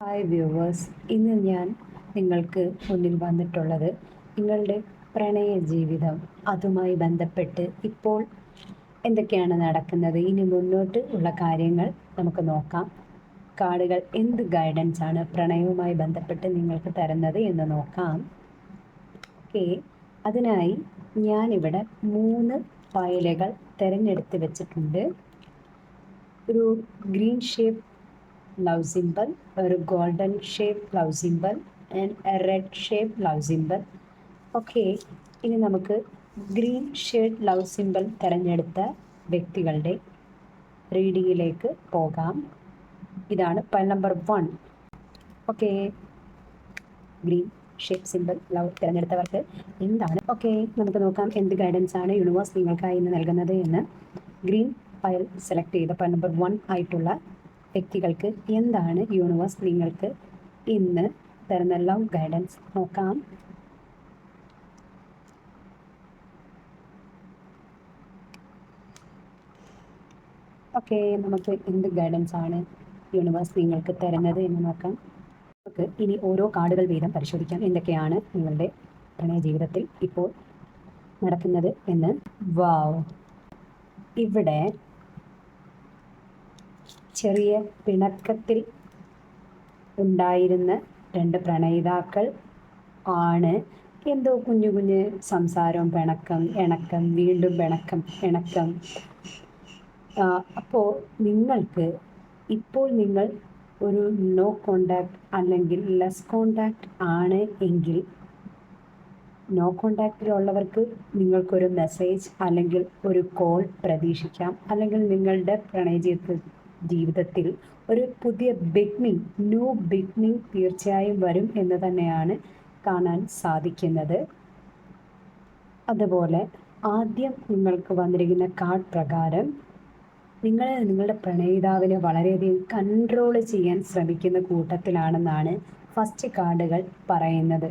Hi viewers, ഇന്ന് ഞാൻ നിങ്ങൾക്ക് മുന്നിൽ വന്നിട്ടുള്ളത് നിങ്ങളുടെ പ്രണയ ജീവിതം അതുമായി ബന്ധപ്പെട്ട് ഇപ്പോൾ എന്തൊക്കെയാണ് നടക്കുന്നത്, ഇനി മുന്നോട്ട് ഉള്ള കാര്യങ്ങൾ നമുക്ക് നോക്കാം. കാർഡുകൾ എന്ത് ഗൈഡൻസ് ആണ് പ്രണയവുമായി ബന്ധപ്പെട്ട് നിങ്ങൾക്ക് തരുന്നത് എന്ന് നോക്കാം. ഓക്കെ, അതിനായി ഞാനിവിടെ 3 ഫയലുകൾ തിരഞ്ഞെടുത്ത് വെച്ചിട്ടുണ്ട്. ഒരു ഗ്രീൻ ഷേപ്പ് ലവ് സിംബൽ, ഒരു golden shape love symbol and A red shape love symbol. Okay, ഇനി നമുക്ക് ഗ്രീൻ ഷേഡ് ലവ് സിംബൽ തിരഞ്ഞെടുത്ത വ്യക്തികളുടെ റീഡിങ്ങിലേക്ക് പോകാം. ഇതാണ് file number 1. Okay, green shape symbol love തിരഞ്ഞെടുത്തവർക്ക് എന്താണ്? ഓക്കെ, നമുക്ക് നോക്കാം എന്ത് ഗൈഡൻസ് ആണ് യൂണിവേഴ്സ് നിങ്ങൾക്കായി ഇന്ന് നൽകുന്നത് എന്ന്. ഗ്രീൻ ഫയൽ സെലക്ട് ചെയ്ത ഫയൽ നമ്പർ 1 ആയിട്ടുള്ള വ്യക്തികൾക്ക് എന്താണ് യൂണിവേഴ്സ് നിങ്ങൾക്ക് ഇന്ന് തരുന്ന ലവ് ഗൈഡൻസ് നോക്കാം. ഓക്കെ, നമുക്ക് എന്ത് ഗൈഡൻസ് ആണ് യൂണിവേഴ്സ് നിങ്ങൾക്ക് തരുന്നത് എന്ന് നോക്കാം. നമുക്ക് ഇനി ഓരോ കാർഡുകൾ വീതം പരിശോധിക്കാം, എന്തൊക്കെയാണ് നിങ്ങളുടെ പ്രണയ ജീവിതത്തിൽ ഇപ്പോൾ നടക്കുന്നത് എന്ന്. വാവ്, ഇവിടെ ചെറിയ പിണക്കത്തിൽ ഉണ്ടായിരുന്ന 2 പ്രണയിതാക്കൾ ആണ്. എന്തോ കുഞ്ഞു കുഞ്ഞ് സംസാരം, പിണക്കം, ഇണക്കം, വീണ്ടും പിണക്കം, ഇണക്കം. അപ്പോൾ നിങ്ങൾ ഒരു നോ കോണ്ടാക്ട് അല്ലെങ്കിൽ ലെസ് കോണ്ടാക്ട് ആണ് എങ്കിൽ, നോ കോണ്ടാക്റ്റിലുള്ളവർക്ക് നിങ്ങൾക്കൊരു മെസ്സേജ് അല്ലെങ്കിൽ ഒരു കോൾ പ്രതീക്ഷിക്കാം. അല്ലെങ്കിൽ നിങ്ങളുടെ പ്രണയ ജീവിതത്തിൽ ഒരു പുതിയ ന്യൂ ബിഗ്നിങ് തീർച്ചയായും വരും എന്ന് തന്നെയാണ് കാണാൻ സാധിക്കുന്നത്. അതുപോലെ ആദ്യം നിങ്ങൾക്ക് വന്നിരിക്കുന്ന കാർഡ് പ്രകാരം നിങ്ങളുടെ പ്രണയിതാവിനെ വളരെയധികം കൺട്രോൾ ചെയ്യാൻ ശ്രമിക്കുന്ന കൂട്ടത്തിലാണെന്നാണ് ഫസ്റ്റ് കാർഡുകൾ പറയുന്നത്.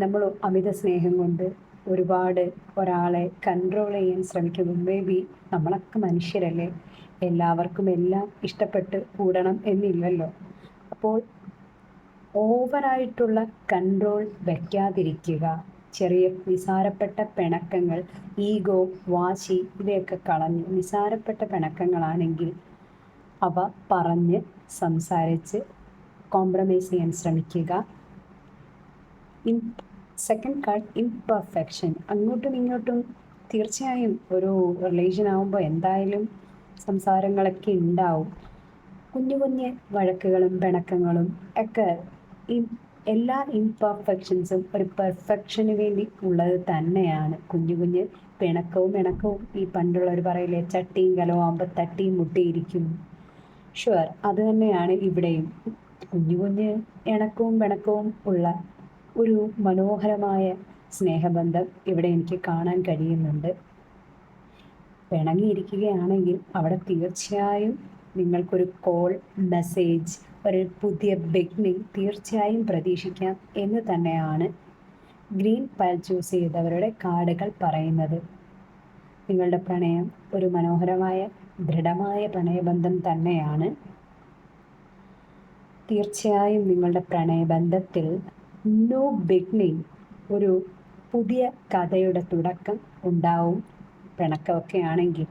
നമ്മൾ അമിത സ്നേഹം കൊണ്ട് ഒരുപാട് ഒരാളെ കൺട്രോൾ ചെയ്യാൻ ശ്രമിക്കുന്നു. മേ ബി നമ്മളൊക്കെ മനുഷ്യരല്ലേ, എല്ലാവർക്കും എല്ലാം ഇഷ്ടപ്പെട്ട് കൂടണം എന്നില്ലല്ലോ. അപ്പോൾ ഓവറായിട്ടുള്ള കൺട്രോൾ വയ്ക്കാതിരിക്കുക. ചെറിയ നിസാരപ്പെട്ട പിണക്കങ്ങൾ, ഈഗോ, വാശി ഇവയൊക്കെ കളഞ്ഞ് നിസാരപ്പെട്ട പിണക്കങ്ങളാണെങ്കിൽ അവ പറഞ്ഞ് സംസാരിച്ച് കോംപ്രമൈസ് ചെയ്യാൻ ശ്രമിക്കുക. Second card imperfection. അങ്ങോട്ടും ഇങ്ങോട്ടും തീർച്ചയായും ഒരു റിലേഷൻ ആകുമ്പോൾ എന്തായാലും സംസാരങ്ങളൊക്കെ ഉണ്ടാവും. കുഞ്ഞു കുഞ്ഞ് വഴക്കുകളും പിണക്കങ്ങളും ഒക്കെ. എല്ലാ ഇംപെർഫെക്ഷൻസും ഒരു പെർഫെക്ഷന് വേണ്ടി ഉള്ളത് തന്നെയാണ്. കുഞ്ഞു കുഞ്ഞ് പിണക്കവും ഇണക്കവും, ഈ പണ്ടുള്ളവർ പറയില്ലേ, ചട്ടിയും കലവും ആകുമ്പോൾ തട്ടിയും മുട്ടിയിരിക്കും. ഷുവർ, അത് തന്നെയാണ് ഇവിടെയും. കുഞ്ഞു കുഞ്ഞ് ഇണക്കവും പിണക്കവും ഉള്ള ഒരു മനോഹരമായ സ്നേഹബന്ധം ഇവിടെ എനിക്ക് കാണാൻ കഴിയുന്നുണ്ട്. പിണങ്ങിയിരിക്കുകയാണെങ്കിൽ അവിടെ തീർച്ചയായും നിങ്ങൾക്കൊരു കോൾ, മെസ്സേജ്, ഒരു പുതിയ ബിഗ്നിങ് തീർച്ചയായും പ്രതീക്ഷിക്കാം എന്ന് തന്നെയാണ് ഗ്രീൻ ഫയൽ ചൂസ് ചെയ്തവരുടെ കാർഡുകൾ പറയുന്നത്. നിങ്ങളുടെ പ്രണയം ഒരു മനോഹരമായ ദൃഢമായ പ്രണയബന്ധം തന്നെയാണ്. തീർച്ചയായും നിങ്ങളുടെ പ്രണയബന്ധത്തിൽ ന്യൂ ബിഗ്നിങ്, ഒരു പുതിയ കഥയുടെ തുടക്കം ഉണ്ടാവും. പിണക്കമൊക്കെ ആണെങ്കിൽ.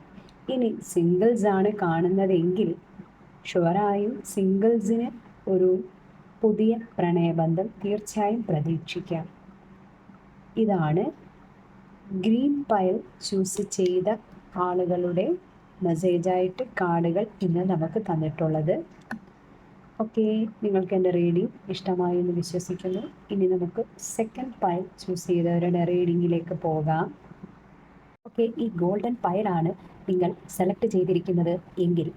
ഇനി സിംഗിൾസ് ആണ് കാണുന്നതെങ്കിൽ ഷുവറായും സിംഗിൾസിന് ഒരു പുതിയ പ്രണയബന്ധം തീർച്ചയായും പ്രതീക്ഷിക്കാം. ഇതാണ് ഗ്രീൻ ഫയൽ ചൂസ് ചെയ്ത ആളുകളുടെ മെസ്സേജായിട്ട് കാർഡുകൾ ഇന്ന് നമുക്ക് തന്നിട്ടുള്ളത്. ഓക്കെ, നിങ്ങൾക്ക് എൻ്റെ റീഡിംഗ് ഇഷ്ടമായി എന്ന് വിശ്വസിക്കുന്നു. ഇനി നമുക്ക് സെക്കൻഡ് ഫയൽ ചൂസ് ചെയ്തവരുടെ റീഡിങ്ങിലേക്ക് പോകാം. ഓക്കെ, ഈ ഗോൾഡൻ ഫയലാണ് നിങ്ങൾ സെലക്ട് ചെയ്തിരിക്കുന്നത് എങ്കിൽ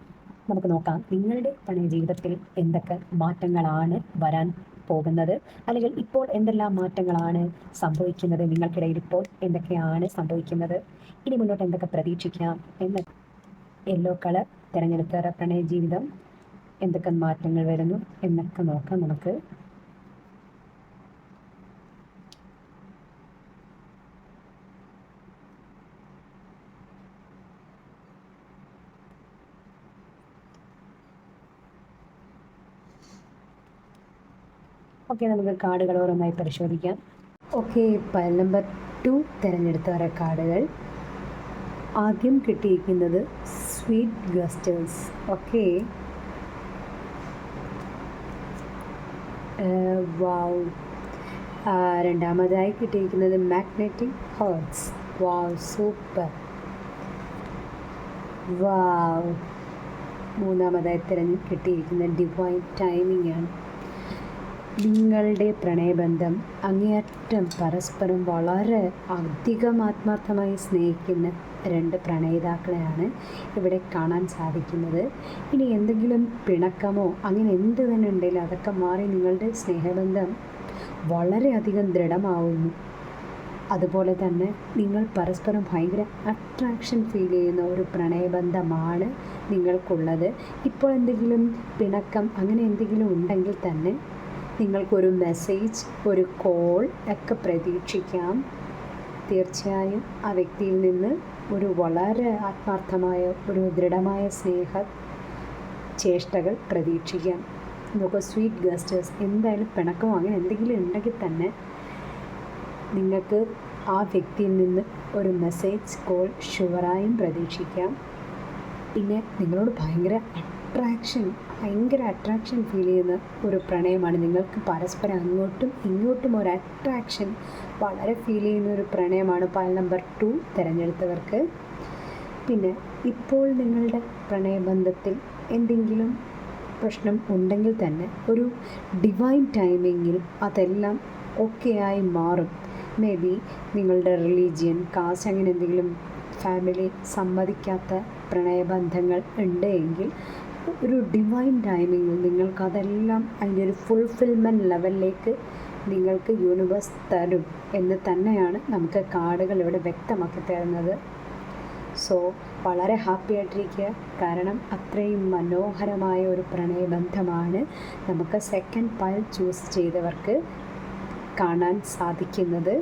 നമുക്ക് നോക്കാം നിങ്ങളുടെ പ്രണയ ജീവിതത്തിൽ എന്തൊക്കെ മാറ്റങ്ങളാണ് വരാൻ പോകുന്നത്, അല്ലെങ്കിൽ ഇപ്പോൾ എന്തെല്ലാം മാറ്റങ്ങളാണ് സംഭവിക്കുന്നത്, നിങ്ങൾക്കിടയിൽ ഇപ്പോൾ എന്തൊക്കെയാണ് സംഭവിക്കുന്നത്, ഇനി മുന്നോട്ട് എന്തൊക്കെ പ്രതീക്ഷിക്കാം എന്ന്. യെല്ലോ കളർ തിരഞ്ഞെടുത്ത പ്രണയ ജീവിതം എന്തൊക്കെ മാറ്റങ്ങൾ വരുന്നു എന്നൊക്കെ നോക്കാം നമുക്ക്. ഓക്കെ, നമുക്ക് കാർഡുകൾ ഓരോന്നായി പരിശോധിക്കാം. ഓക്കെ, പൈൽ നമ്പർ 2 തിരഞ്ഞെടുത്തവരെ കാർഡുകൾ. ആദ്യം കിട്ടിയിരിക്കുന്നത് സ്വീറ്റ് ഗസ്റ്റേഴ്സ്. ഓക്കെ, വാവ്. രണ്ടാമതായി കിട്ടിയിരിക്കുന്നത് മാഗ്നറ്റിക് ഹേർട്സ്. വാവ്, സൂപ്പർ. വാവ്. മൂന്നാമതായി കിട്ടിയിരിക്കുന്ന ഡിവൈൻ ടൈമിംഗ് ആണ്. നിങ്ങളുടെ പ്രണയബന്ധം അങ്ങേയറ്റം പരസ്പരം വളരെ അധികം ആത്മാർത്ഥമായി സ്നേഹിക്കുന്ന 2 പ്രണയിതാക്കളെയാണ് ഇവിടെ കാണാൻ സാധിക്കുന്നത്. ഇനി എന്തെങ്കിലും പിണക്കമോ അങ്ങനെ എന്ത് തന്നെ ഉണ്ടെങ്കിലും അതൊക്കെ മാറി നിങ്ങളുടെ സ്നേഹബന്ധം വളരെയധികം ദൃഢമാവുന്നു. അതുപോലെ തന്നെ നിങ്ങൾ പരസ്പരം ഭയങ്കര അട്രാക്ഷൻ ഫീൽ ചെയ്യുന്ന ഒരു പ്രണയബന്ധമാണ് നിങ്ങൾക്കുള്ളത്. ഇപ്പോൾ എന്തെങ്കിലും പിണക്കം അങ്ങനെ എന്തെങ്കിലും ഉണ്ടെങ്കിൽ തന്നെ നിങ്ങൾക്കൊരു മെസ്സേജ്, ഒരു കോൾ ഒക്കെ പ്രതീക്ഷിക്കാം. തീർച്ചയായും ആ വ്യക്തിയിൽ നിന്ന് ഒരു വളരെ ആത്മാർത്ഥമായ ഒരു ദൃഢമായ സ്നേഹ ചേഷ്ടകൾ പ്രതീക്ഷിക്കാം. നമുക്ക് സ്വീറ്റ് ഗസ്റ്റേഴ്സ്, എന്തായാലും പിണക്കമോ അങ്ങനെ എന്തെങ്കിലും ഉണ്ടെങ്കിൽ തന്നെ നിങ്ങൾക്ക് ആ വ്യക്തിയിൽ നിന്ന് ഒരു മെസ്സേജ്, കോൾ ഷുവറായും പ്രതീക്ഷിക്കാം. പിന്നെ നിങ്ങളോട് ഭയങ്കര അട്രാക്ഷൻ ഫീൽ ചെയ്യുന്ന ഒരു പ്രണയമാണ്. നിങ്ങൾക്ക് പരസ്പരം അങ്ങോട്ടും ഇങ്ങോട്ടും ഒരു അട്രാക്ഷൻ വളരെ ഫീൽ ചെയ്യുന്ന ഒരു പ്രണയമാണ് പൈൽ നമ്പർ 2 തിരഞ്ഞെടുത്തവർക്ക്. പിന്നെ ഇപ്പോൾ നിങ്ങളുടെ പ്രണയബന്ധത്തിൽ എന്തെങ്കിലും പ്രശ്നം ഉണ്ടെങ്കിൽ തന്നെ ഒരു ഡിവൈൻ ടൈമിങ്ങിൽ അതെല്ലാം ഓക്കെ ആയി മാറും. മേ ബി നിങ്ങളുടെ റിലീജിയൻ, കാസ്റ്റ് അങ്ങനെ എന്തെങ്കിലും ഫാമിലി സമ്മതിക്കാത്ത പ്രണയബന്ധങ്ങൾ ഉണ്ട് എങ്കിൽ ഒരു ഡിവൈൻ ടൈമിങ്ങിൽ നിങ്ങൾക്കതെല്ലാം അതിൻ്റെ ഒരു ഫുൾഫിൽമെൻറ്റ് ലെവലിലേക്ക് നിങ്ങൾക്ക് യൂണിവേഴ്സ് തരും എന്ന് തന്നെയാണ് നമുക്ക് കാർഡുകൾ ഇവിടെ വ്യക്തമാക്കി തരുന്നത്. സോ വളരെ ഹാപ്പി ആയിട്ടിരിക്കുക. കാരണം അത്രയും മനോഹരമായ ഒരു പ്രണയബന്ധമാണ് നമുക്ക് സെക്കൻഡ് പൈൽ ചൂസ് ചെയ്തവർക്ക് കാണാൻ സാധിക്കുന്നത്.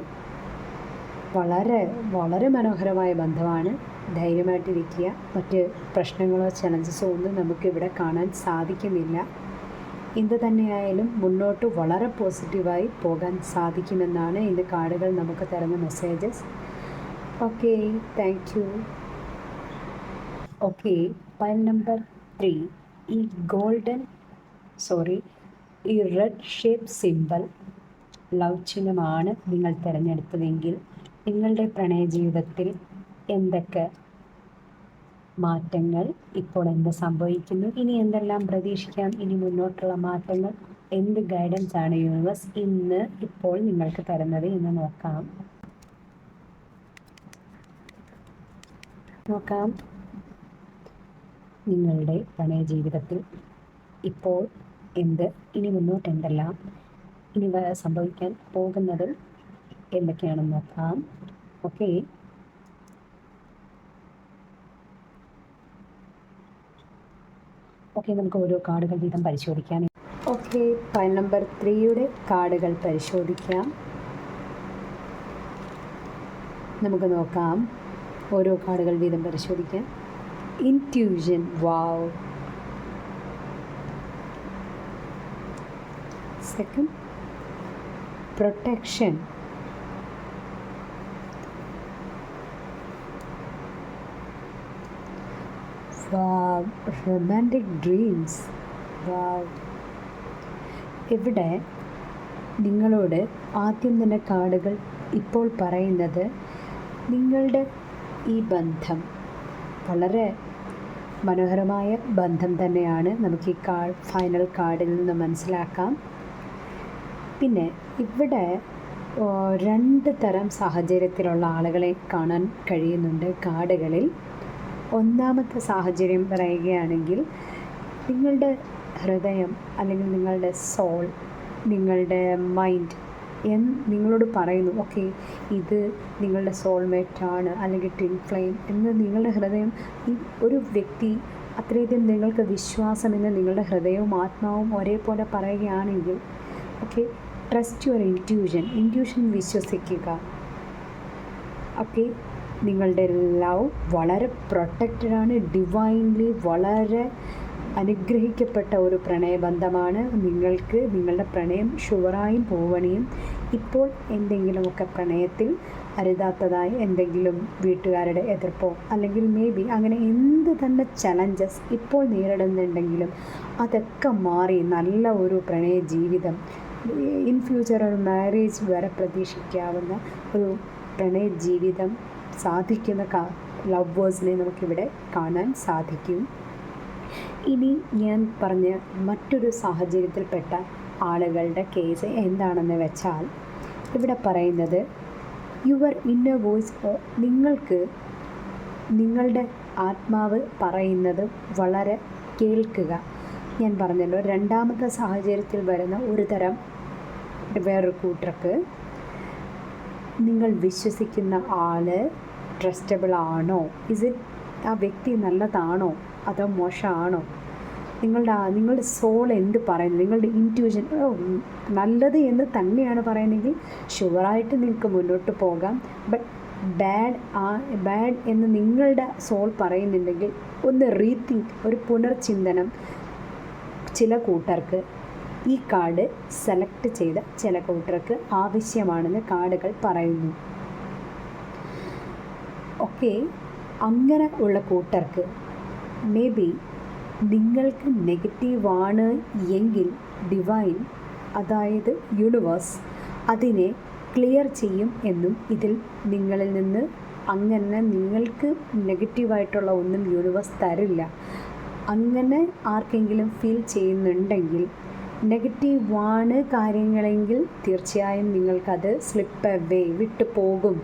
വളരെ വളരെ മനോഹരമായ ബന്ധമാണ്. ധൈര്യമായിട്ടിരിക്കുക. മറ്റ് പ്രശ്നങ്ങളോ ചലഞ്ചസോ ഒന്നും നമുക്കിവിടെ കാണാൻ സാധിക്കുന്നില്ല. എന്ത് തന്നെയായാലും മുന്നോട്ട് വളരെ പോസിറ്റീവായി പോകാൻ സാധിക്കുമെന്നാണ് ഇന്ന് കാർഡുകൾ നമുക്ക് തരുന്ന messages. Okay, thank you. Okay, pile number 3 ഈ റെഡ് ഷേപ്പ് സിംബൽ ലവ് ചിഹ്നമാണ് നിങ്ങൾ തിരഞ്ഞെടുത്തതെങ്കിൽ നിങ്ങളുടെ പ്രണയ ജീവിതത്തിൽ എന്തൊക്കെ മാറ്റങ്ങൾ, ഇപ്പോൾ എന്ത് സംഭവിക്കുന്നു, ഇനി എന്തെല്ലാം പ്രതീക്ഷിക്കാം, ഇനി മുന്നോട്ടുള്ള മാറ്റങ്ങൾ, എന്ത് ഗൈഡൻസ് ആണ് യൂണിവേഴ്സ് ഇപ്പോൾ നിങ്ങൾക്ക് തരുന്നത് എന്ന് നോക്കാം. നിങ്ങളുടെ പ്രണയ ജീവിതത്തിൽ ഇപ്പോൾ ഇനി മുന്നോട്ട് എന്തെല്ലാം, ഇനി സംഭവിക്കാൻ പോകുന്നതും എന്തൊക്കെയാണെന്ന് നോക്കാം. ഓക്കെ, നമുക്ക് ഓരോ കാർഡുകൾ വീതം പരിശോധിക്കാം. ഓക്കെ, പൈൽ നമ്പർ 3 കാർഡുകൾ പരിശോധിക്കാം. നമുക്ക് നോക്കാം, ഓരോ കാർഡുകൾ വീതം പരിശോധിക്കാം. Intuition, wow. Second, protection. Romantic dreams. ഇവിടെ നിങ്ങളോട് ആദ്യം തന്നെ കാർഡുകൾ ഇപ്പോൾ പറയുന്നത് നിങ്ങളുടെ ഈ ബന്ധം വളരെ മനോഹരമായ ബന്ധം തന്നെയാണ്. നമുക്ക് ഈ ഫൈനൽ കാർഡിൽ നിന്ന് മനസ്സിലാക്കാം. പിന്നെ ഇവിടെ 2 തരം സാഹചര്യത്തിലുള്ള ആളുകളെ കാണാൻ കഴിയുന്നുണ്ട് കാർഡുകളിൽ. ഒന്നാമത്തെ സാഹചര്യം പറയുകയാണെങ്കിൽ നിങ്ങളുടെ ഹൃദയം അല്ലെങ്കിൽ നിങ്ങളുടെ സോൾ, നിങ്ങളുടെ മൈൻഡ് നിങ്ങളോട് പറയുന്നു, ഓക്കെ ഇത് നിങ്ങളുടെ സോൾമേറ്റാണ് അല്ലെങ്കിൽ ട്വിൻ ഫ്ലെയിം എന്ന് നിങ്ങളുടെ ഹൃദയം, ഈ ഒരു വ്യക്തി അത്രയധികം നിങ്ങൾക്ക് വിശ്വാസം എന്ന് നിങ്ങളുടെ ഹൃദയവും ആത്മാവും ഒരേപോലെ പറയുകയാണെങ്കിൽ, ഓക്കെ ട്രസ്റ്റ് യുവർ ഇൻറ്റ്യൂഷൻ വിശ്വസിക്കുക. ഓക്കെ, നിങ്ങളുടെ ലവ് വളരെ പ്രൊട്ടക്റ്റഡാണ്, ഡിവൈൻലി വളരെ അനുഗ്രഹിക്കപ്പെട്ട ഒരു പ്രണയബന്ധമാണ്. നിങ്ങൾക്ക് നിങ്ങളുടെ പ്രണയം ഷുവറായും പൂവണിയും. ഇപ്പോൾ എന്തെങ്കിലുമൊക്കെ പ്രണയത്തിൽ അരുതാത്തതായി എന്തെങ്കിലും വീട്ടുകാരുടെ എതിർപ്പോ അല്ലെങ്കിൽ മേ ബി അങ്ങനെ എന്ത് തന്നെ ചലഞ്ചസ് ഇപ്പോൾ നേരിടുന്നുണ്ടെങ്കിലും അതൊക്കെ മാറി നല്ല ഒരു പ്രണയ ജീവിതം, ഇൻ ഫ്യൂച്ചർ ഒരു മാരേജ് വരെ പ്രതീക്ഷിക്കാവുന്ന ഒരു പ്രണയ ജീവിതം സാധിക്കുന്ന ലവേഴ്സിനെ നമുക്കിവിടെ കാണാൻ സാധിക്കും. ഇനി ഞാൻ പറഞ്ഞ മറ്റൊരു സാഹചര്യത്തിൽപ്പെട്ട ആളുകളുടെ കേസ് എന്താണെന്ന് വെച്ചാൽ, ഇവിടെ പറയുന്നത് യുവർ ഇന്നർ വോയിസ്, നിങ്ങൾക്ക് നിങ്ങളുടെ ആത്മാവ് പറയുന്നത് വളരെ കേൾക്കുക. ഞാൻ പറഞ്ഞല്ലോ, രണ്ടാമത്തെ സാഹചര്യത്തിൽ വരുന്ന ഒരു തരം വേറൊരു കൂട്ടർക്ക് നിങ്ങൾ വിശ്വസിക്കുന്ന ആൾ ട്രസ്റ്റബിൾ ആണോ, ആ വ്യക്തി നല്ലതാണോ അതോ മോശമാണോ, നിങ്ങളുടെ സോൾ എന്ത് പറയുന്നു, നിങ്ങളുടെ ഇൻറ്റ്യൂഷൻ നല്ലത് എന്ന് തന്നെയാണ് പറയുന്നതെങ്കിൽ ഷുവറായിട്ട് നിങ്ങൾക്ക് മുന്നോട്ട് പോകാം. ബട്ട് ബാഡ് എന്ന് നിങ്ങളുടെ സോൾ പറയുന്നുണ്ടെങ്കിൽ ഒന്ന് റീതിങ്ക്, ഒരു പുനർചിന്തനം ചില കൂട്ടർക്ക് ഈ കാർഡ് സെലക്ട് ചെയ്ത ചില കൂട്ടർക്ക് ആവശ്യമാണെന്ന് കാർഡുകൾ പറയുന്നു. ഓക്കെ, അങ്ങനെ ഉള്ള കൂട്ടർക്ക് മേ ബി നിങ്ങൾക്ക് നെഗറ്റീവാണ് എങ്കിൽ ഡിവൈൻ, അതായത് യൂണിവേഴ്സ് അതിനെ ക്ലിയർ ചെയ്യും എന്നും ഇതിൽ നിങ്ങളിൽ നിന്ന് അങ്ങനെ നിങ്ങൾക്ക് നെഗറ്റീവായിട്ടുള്ള ഒന്നും യൂണിവേഴ്സ് തരില്ല. അങ്ങനെ ആർക്കെങ്കിലും ഫീൽ ചെയ്യുന്നുണ്ടെങ്കിൽ നെഗറ്റീവാണ് കാര്യങ്ങളെങ്കിൽ തീർച്ചയായും നിങ്ങൾക്കത് സ്ലിപ്പ് അവേ വിട്ടു പോകും,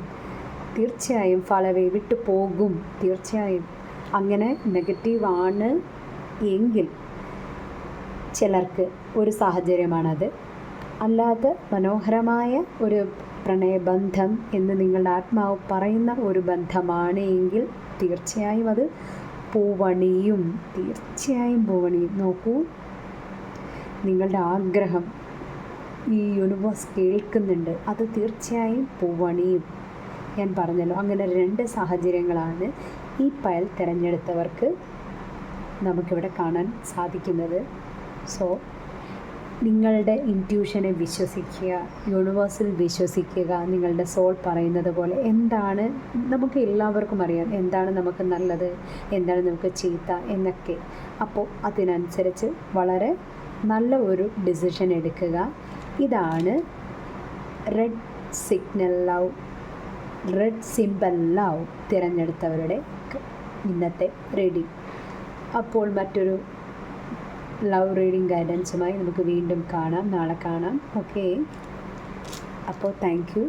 തീർച്ചയായും ഫാൾ അവേ വിട്ടു പോകും. തീർച്ചയായും അങ്ങനെ നെഗറ്റീവാണ് എങ്കിൽ ചിലർക്ക് ഒരു സാഹചര്യമാണത്. അല്ലാതെ മനോഹരമായ ഒരു പ്രണയബന്ധം എന്ന് നിങ്ങളുടെ ആത്മാവ് പറയുന്ന ഒരു ബന്ധമാണ് എങ്കിൽ തീർച്ചയായും അത് പൂവണിയും, തീർച്ചയായും പൂവണിയും. നോക്കൂ, നിങ്ങളുടെ ആഗ്രഹം ഈ യൂണിവേഴ്സ് കേൾക്കുന്നുണ്ട്, അത് തീർച്ചയായും പൂവണിയും. ഞാൻ പറഞ്ഞല്ലോ, അങ്ങനെ 2 സാഹചര്യങ്ങളാണ് ഈ പയൽ തിരഞ്ഞെടുത്തവർക്ക് നമുക്കിവിടെ കാണാൻ സാധിക്കുന്നത്. സോ നിങ്ങളുടെ ഇൻറ്റ്യൂഷനെ വിശ്വസിക്കുക, യൂണിവേഴ്സിൽ വിശ്വസിക്കുക. നിങ്ങളുടെ സോൾ പറയുന്നത് പോലെ എന്താണ്, നമുക്ക് എല്ലാവർക്കും അറിയാം എന്താണ് നമുക്ക് നല്ലത്, എന്താണ് നമുക്ക് ചീത്ത എന്നൊക്കെ. അപ്പോൾ അതിനനുസരിച്ച് വളരെ നല്ല ഒരു ഡിസിഷൻ എടുക്കുക. ഇതാണ് റെഡ് സിംബൽ ലവ് തിരഞ്ഞെടുത്തവരുടെ ഇന്നത്തെ റീഡിംഗ്. അപ്പോൾ മറ്റൊരു ലവ് റീഡിംഗ് ഗൈഡൻസുമായി നമുക്ക് വീണ്ടും കാണാം, നാളെ കാണാം. ഓക്കെ, അപ്പോൾ താങ്ക് യു.